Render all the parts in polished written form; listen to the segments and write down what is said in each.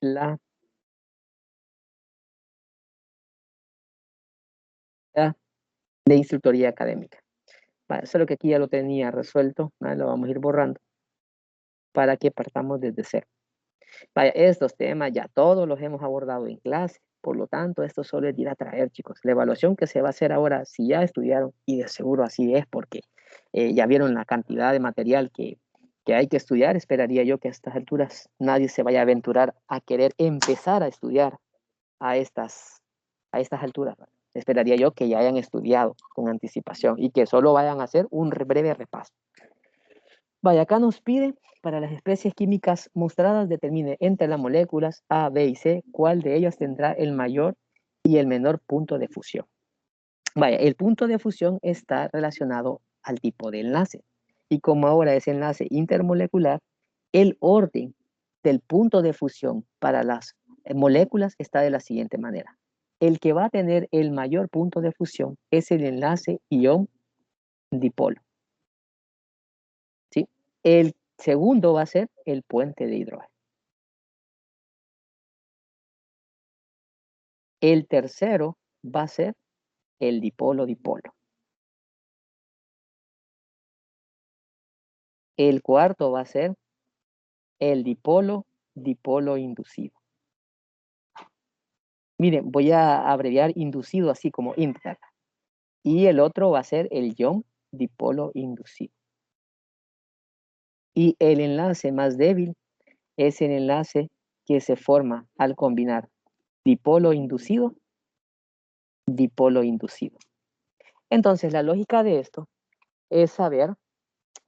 la de instructoría académica. Vale, solo que aquí ya lo tenía resuelto, ¿vale? Lo vamos a ir borrando para que partamos desde cero. Vaya, estos temas ya todos los hemos abordado en clase, por lo tanto, esto solo es ir a traer, chicos. La evaluación que se va a hacer ahora, si ya estudiaron, y de seguro así es, porque ya vieron la cantidad de material que hay que estudiar, esperaría yo que a estas alturas nadie se vaya a aventurar a querer empezar a estudiar a estas alturas. ¿Vale? Esperaría yo que ya hayan estudiado con anticipación y que solo vayan a hacer un breve repaso. Vaya, acá nos pide, para las especies químicas mostradas, determine entre las moléculas A, B y C cuál de ellas tendrá el mayor y el menor punto de fusión. Vaya, el punto de fusión está relacionado al tipo de enlace. Y como ahora es enlace intermolecular, el orden del punto de fusión para las moléculas está de la siguiente manera. El que va a tener el mayor punto de fusión es el enlace ion-dipolo. ¿Sí? El segundo va a ser el puente de hidrógeno. El tercero va a ser el dipolo-dipolo. El cuarto va a ser el dipolo-dipolo inducido. Miren, voy a abreviar inducido así como inter. Y el otro va a ser el ion dipolo inducido. Y el enlace más débil es el enlace que se forma al combinar dipolo inducido, dipolo inducido. Entonces, la lógica de esto es saber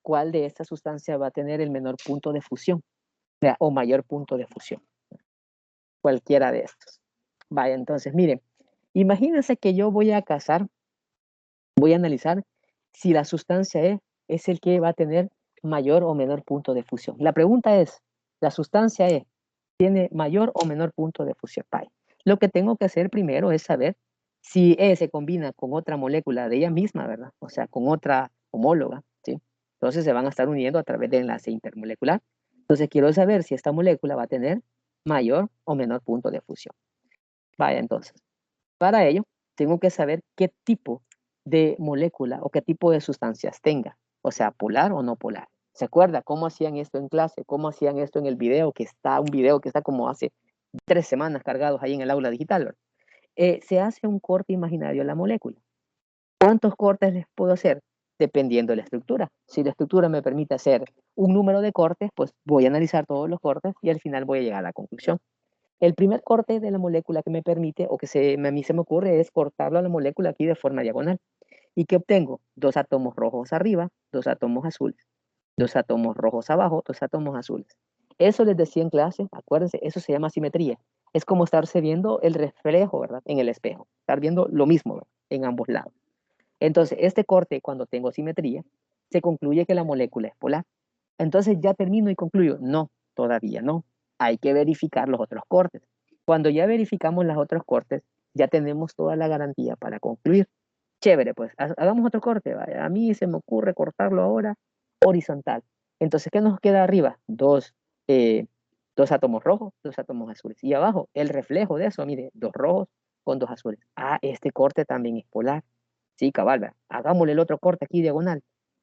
cuál de estas sustancias va a tener el menor punto de fusión, o mayor punto de fusión. Cualquiera de estos. Vaya, entonces, miren, imagínense que yo voy a analizar si la sustancia E es el que va a tener mayor o menor punto de fusión. La pregunta es, ¿la sustancia E tiene mayor o menor punto de fusión? Vaya, lo que tengo que hacer primero es saber si E se combina con otra molécula de ella misma, ¿verdad? O sea, con otra homóloga, ¿sí? Entonces se van a estar uniendo a través de enlace intermolecular. Entonces quiero saber si esta molécula va a tener mayor o menor punto de fusión. Vaya, entonces, para ello, tengo que saber qué tipo de molécula o qué tipo de sustancias tenga, o sea, polar o no polar. ¿Se acuerda cómo hacían esto en clase? ¿Cómo hacían esto en el video? Un video que está como hace 3 semanas cargados ahí en el aula digital. Se hace un corte imaginario a la molécula. ¿Cuántos cortes les puedo hacer? Dependiendo de la estructura. Si la estructura me permite hacer un número de cortes, pues voy a analizar todos los cortes y al final voy a llegar a la conclusión. El primer corte de la molécula que me permite, o que a mí se me ocurre, es cortarlo a la molécula aquí de forma diagonal. ¿Y qué obtengo? 2 átomos rojos arriba, 2 átomos azules. 2 átomos rojos abajo, 2 átomos azules. Eso les decía en clase, acuérdense, eso se llama simetría. Es como estarse viendo el reflejo, ¿verdad? En el espejo. Estar viendo lo mismo, ¿verdad? En ambos lados. Entonces, este corte, cuando tengo simetría, se concluye que la molécula es polar. Entonces, ¿ya termino y concluyo? No, todavía no. Hay que verificar los otros cortes. Cuando ya verificamos los otros cortes, ya tenemos toda la garantía para concluir. Chévere, pues, hagamos otro corte. Vaya. A mí se me ocurre cortarlo ahora horizontal. Entonces, ¿qué nos queda arriba? Dos átomos rojos, 2 átomos azules. Y abajo, el reflejo de eso, mire, 2 rojos con 2 azules. Ah, este corte también es polar. Sí, cabal, ¿verdad? Hagámosle el otro corte aquí diagonal.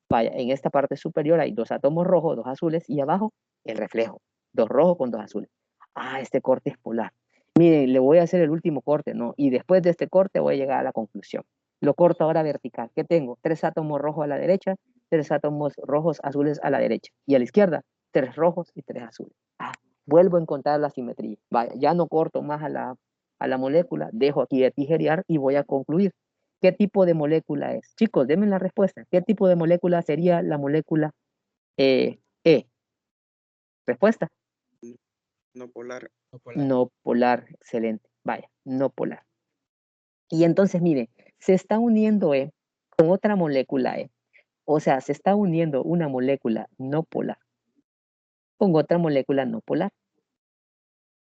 Vaya, en esta parte superior hay 2 átomos rojos, 2 azules, y abajo el reflejo, 2 rojos con 2 azules. Ah, este corte es polar. Miren, le voy a hacer el último corte, ¿no? Y después de este corte voy a llegar a la conclusión. Lo corto ahora vertical. ¿Qué tengo? 3 átomos rojos a la derecha, 3 átomos rojos azules a la derecha. Y a la izquierda, 3 rojos y 3 azules. Ah, vuelvo a encontrar la simetría. Vaya, ya no corto más a la molécula, dejo aquí de tijerear y voy a concluir. ¿Qué tipo de molécula es? Chicos, denme la respuesta. ¿Qué tipo de molécula sería la molécula E? Respuesta. No polar. No polar, excelente. Vaya, no polar. Y entonces, mire, se está uniendo E con otra molécula E. O sea, se está uniendo una molécula no polar con otra molécula no polar.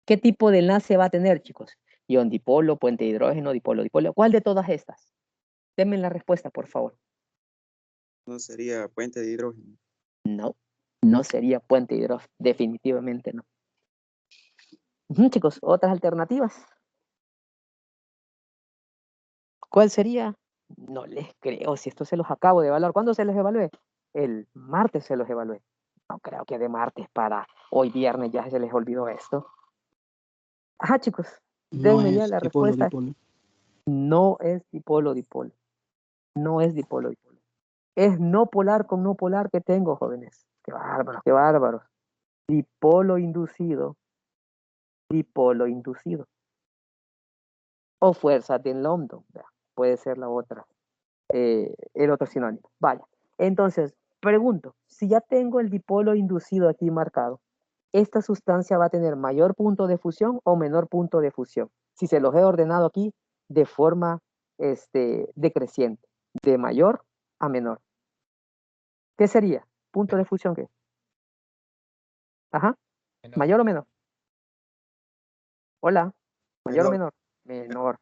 ¿Qué tipo de enlace va a tener, chicos? Ion dipolo, puente de hidrógeno, dipolo, dipolo. ¿Cuál de todas estas? Denme la respuesta, por favor. No sería puente de hidrógeno. No, no sería puente de hidrógeno. Definitivamente no. Chicos, otras alternativas. ¿Cuál sería? No les creo, si esto se los acabo de evaluar. ¿Cuándo se los evalué? El martes se los evalué. No creo que de martes para hoy viernes ya se les olvidó esto. Ajá, chicos, No denme ya es la dipolo, respuesta. dipolo. No es dipolo, dipolo. No es dipolo, dipolo. Es no polar con no polar que tengo, jóvenes. Qué bárbaros, qué bárbaros. Dipolo inducido, dipolo inducido. O fuerza de London, puede ser la otra, el otro sinónimo. Vaya. Entonces, pregunto, si ya tengo el dipolo inducido aquí marcado, ¿esta sustancia va a tener mayor punto de fusión o menor punto de fusión? Si se los he ordenado aquí de forma decreciente, de mayor a menor. ¿Qué sería? ¿Punto de fusión qué? Ajá. Menor. ¿Mayor o menor? Hola. ¿Mayor o Menor. menor? Menor.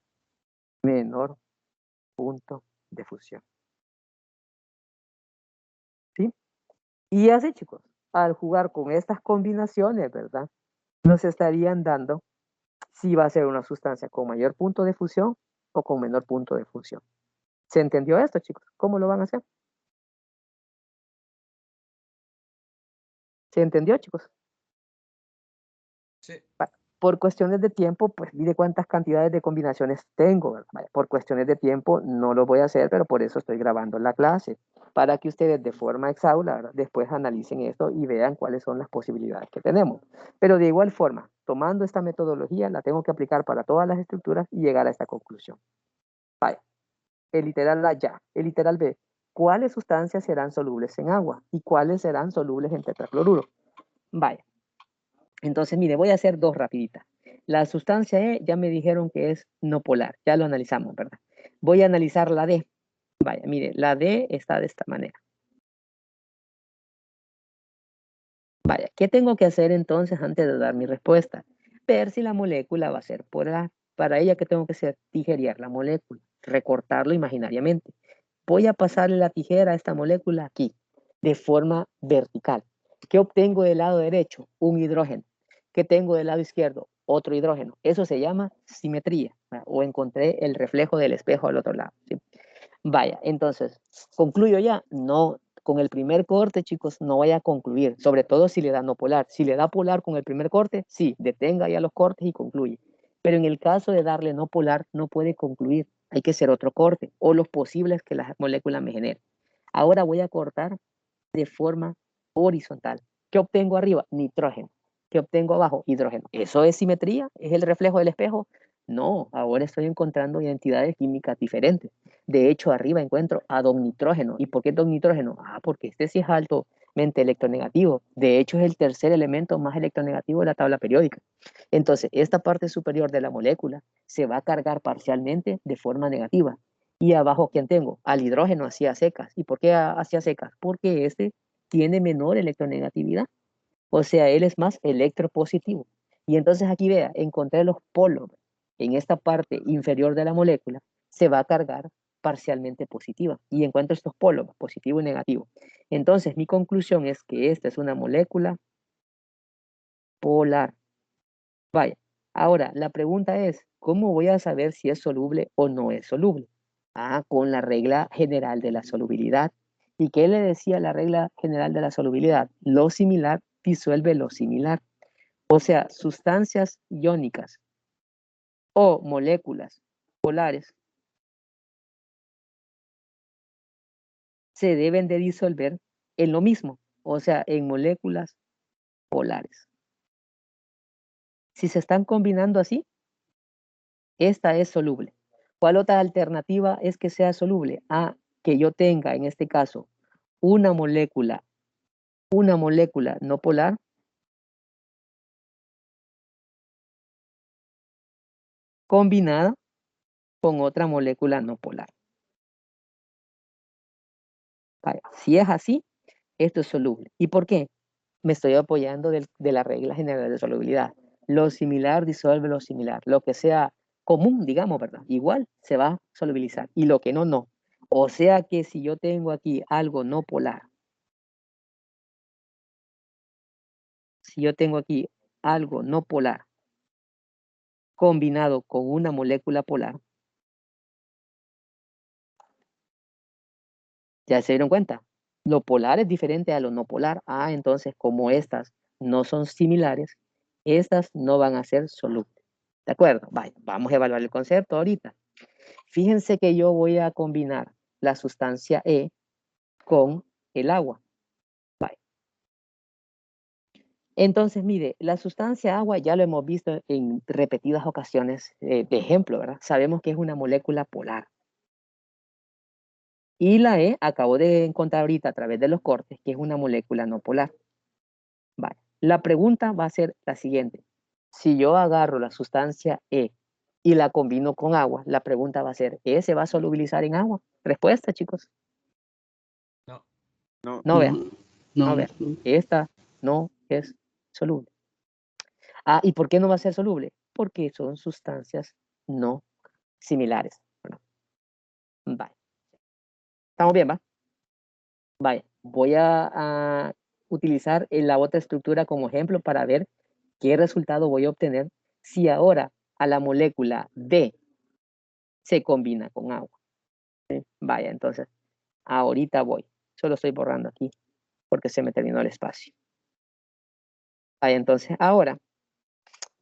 Menor punto de fusión. ¿Sí? Y así, chicos, al jugar con estas combinaciones, ¿verdad? Nos estarían dando si va a ser una sustancia con mayor punto de fusión o con menor punto de fusión. ¿Se entendió esto, chicos? ¿Cómo lo van a hacer? ¿Se entendió, chicos? Sí. Por cuestiones de tiempo, pues mire cuántas cantidades de combinaciones tengo, ¿verdad? Por cuestiones de tiempo no lo voy a hacer, pero por eso estoy grabando la clase, para que ustedes de forma exhaustiva, ¿verdad?, después analicen esto y vean cuáles son las posibilidades que tenemos. Pero de igual forma, tomando esta metodología, la tengo que aplicar para todas las estructuras y llegar a esta conclusión. Vaya, el literal A ya, el literal B. ¿Cuáles sustancias serán solubles en agua y cuáles serán solubles en tetracloruro? Vaya. Entonces, mire, voy a hacer dos rapiditas. La sustancia E ya me dijeron que es no polar, ya lo analizamos, ¿verdad? Voy a analizar la D. Vaya, mire, la D está de esta manera. Vaya, ¿qué tengo que hacer entonces antes de dar mi respuesta? Ver si la molécula va a ser polar. Para ella, ¿qué tengo que hacer? Tijerear la molécula, recortarlo imaginariamente. Voy a pasarle la tijera a esta molécula aquí, de forma vertical. ¿Qué obtengo del lado derecho? Un hidrógeno. ¿Qué tengo del lado izquierdo? Otro hidrógeno. Eso se llama simetría, o encontré el reflejo del espejo al otro lado, ¿sí? Vaya, entonces, ¿concluyo ya? No, con el primer corte, chicos, no vaya a concluir, sobre todo si le da no polar. Si le da polar con el primer corte, sí, detenga ya los cortes y concluye. Pero en el caso de darle no polar, no puede concluir. Hay que hacer otro corte o los posibles que la molécula me genere. Ahora voy a cortar de forma horizontal. ¿Qué obtengo arriba? Nitrógeno. ¿Qué obtengo abajo? Hidrógeno. ¿Eso es simetría? ¿Es el reflejo del espejo? No, ahora estoy encontrando identidades químicas diferentes. De hecho, arriba encuentro a don nitrógeno. ¿Y por qué don nitrógeno? Ah, porque este sí es altamente electronegativo. De hecho, es el tercer elemento más electronegativo de la tabla periódica. Entonces, esta parte superior de la molécula se va a cargar parcialmente de forma negativa. Y abajo, ¿quién tengo? Al hidrógeno hacia secas. ¿Y por qué hacia secas? Porque este tiene menor electronegatividad. O sea, él es más electropositivo. Y entonces aquí vea, encontré los polos. En esta parte inferior de la molécula se va a cargar parcialmente positiva. Y encuentro estos polos, positivo y negativo. Entonces, mi conclusión es que esta es una molécula polar. Vaya, ahora la pregunta es, ¿cómo voy a saber si es soluble o no es soluble? Ah, con la regla general de la solubilidad. ¿Y qué le decía la regla general de la solubilidad? Lo similar disuelve lo similar. O sea, sustancias iónicas o moléculas polares se deben de disolver en lo mismo, o sea, en moléculas polares. Si se están combinando así, esta es soluble. ¿Cuál otra alternativa es que sea soluble? Ah, que yo tenga, en este caso, una molécula no polar combinada con otra molécula no polar. Vaya, si es así, esto es soluble. ¿Y por qué? Me estoy apoyando de la regla general de solubilidad. Lo similar disuelve lo similar. Lo que sea común, digamos, ¿verdad? Igual se va a solubilizar. Y lo que no, no. O sea que si yo tengo aquí algo no polar, si yo tengo aquí algo no polar combinado con una molécula polar. ¿Ya se dieron cuenta? Lo polar es diferente a lo no polar. Ah, entonces como estas no son similares, estas no van a ser solubles. ¿De acuerdo? Vaya, vamos a evaluar el concepto ahorita. Fíjense que yo voy a combinar la sustancia E con el agua. Vaya. Entonces, mire, la sustancia agua ya lo hemos visto en repetidas ocasiones de ejemplo, ¿verdad? Sabemos que es una molécula polar. Y la E acabo de encontrar ahorita a través de los cortes que es una molécula no polar. Vale. La pregunta va a ser la siguiente. Si yo agarro la sustancia E y la combino con agua, la pregunta va a ser, ¿E se va a solubilizar en agua? Respuesta, chicos. No. No, vean. No, No, vean. Esta no es soluble. Ah, ¿y por qué no va a ser soluble? Porque son sustancias no similares. Bueno, vale. ¿Estamos bien, va? Vaya, voy a utilizar la otra estructura como ejemplo para ver qué resultado voy a obtener si ahora a la molécula D se combina con agua. ¿Sí? Vaya, entonces, ahorita voy. Solo estoy borrando aquí porque se me terminó el espacio. Vaya, entonces, ahora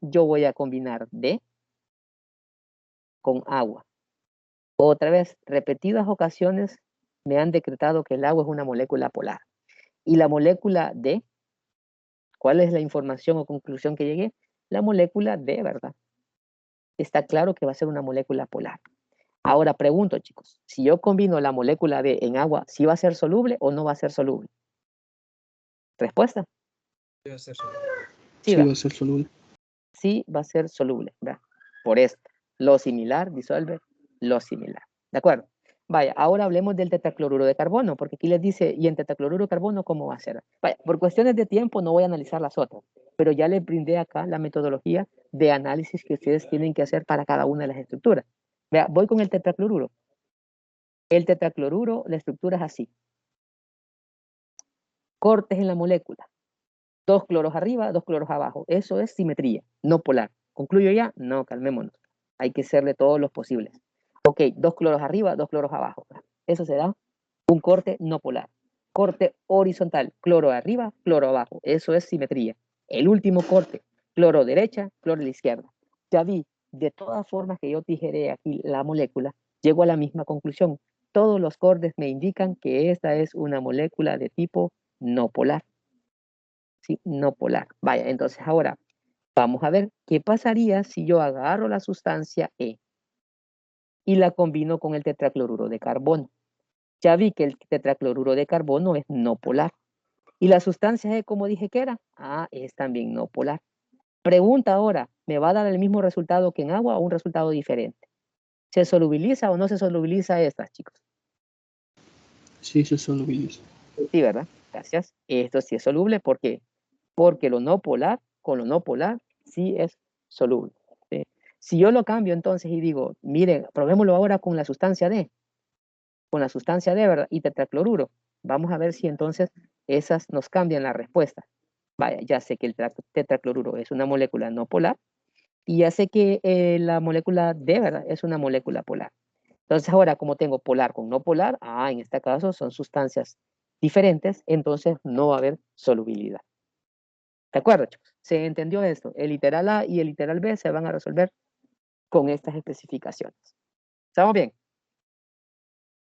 yo voy a combinar D con agua. Otra vez, repetidas ocasiones me han decretado que el agua es una molécula polar. Y la molécula D, ¿cuál es la información o conclusión que llegué? La molécula D, ¿verdad? Está claro que va a ser una molécula polar. Ahora pregunto, chicos, si yo combino la molécula D en agua, ¿sí va a ser soluble o no va a ser soluble? Respuesta. Sí va a ser soluble. Sí, ¿verdad? va a ser soluble. Sí va a ser soluble, ¿verdad? Por esto. Lo similar disuelve lo similar. ¿De acuerdo? Vaya, ahora hablemos del tetracloruro de carbono, porque aquí les dice, ¿y en tetracloruro de carbono cómo va a ser? Vaya, por cuestiones de tiempo no voy a analizar las otras, pero ya les brindé acá la metodología de análisis que ustedes tienen que hacer para cada una de las estructuras. Vea, voy con el tetracloruro. El tetracloruro, la estructura es así. Cortes en la molécula. 2 cloros arriba, 2 cloros abajo. Eso es simetría, no polar. ¿Concluyo ya? No, calmémonos. Hay que hacerle todos los posibles. Ok, 2 cloros arriba, 2 cloros abajo. Eso será un corte no polar. Corte horizontal, cloro arriba, cloro abajo. Eso es simetría. El último corte, cloro derecha, cloro a la izquierda. Ya vi, de todas formas que yo tijeré aquí la molécula, llego a la misma conclusión. Todos los cortes me indican que esta es una molécula de tipo no polar. ¿Sí? No polar. Vaya, entonces ahora vamos a ver qué pasaría si yo agarro la sustancia E y la combino con el tetracloruro de carbono. Ya vi que el tetracloruro de carbono es no polar. ¿Y la sustancia E, como dije que era? Ah, es también no polar. Pregunta ahora, ¿me va a dar el mismo resultado que en agua o un resultado diferente? ¿Se solubiliza o no se solubiliza estas, chicos? Sí, se solubiliza. Sí, ¿verdad? Gracias. Esto sí es soluble. ¿Por qué? Porque lo no polar con lo no polar sí es soluble. ¿Sí? Si yo lo cambio entonces y digo, miren, probémoslo ahora con la sustancia D, ¿verdad? Y tetracloruro. Vamos a ver si entonces esas nos cambian la respuesta. Vaya, ya sé que el tetracloruro es una molécula no polar y ya sé que la molécula D, ¿verdad? Es una molécula polar. Entonces ahora, como tengo polar con no polar, en este caso son sustancias diferentes, entonces no va a haber solubilidad. ¿De acuerdo, chicos? ¿Se entendió esto? El literal A y el literal B se van a resolver con estas especificaciones. ¿Estamos bien?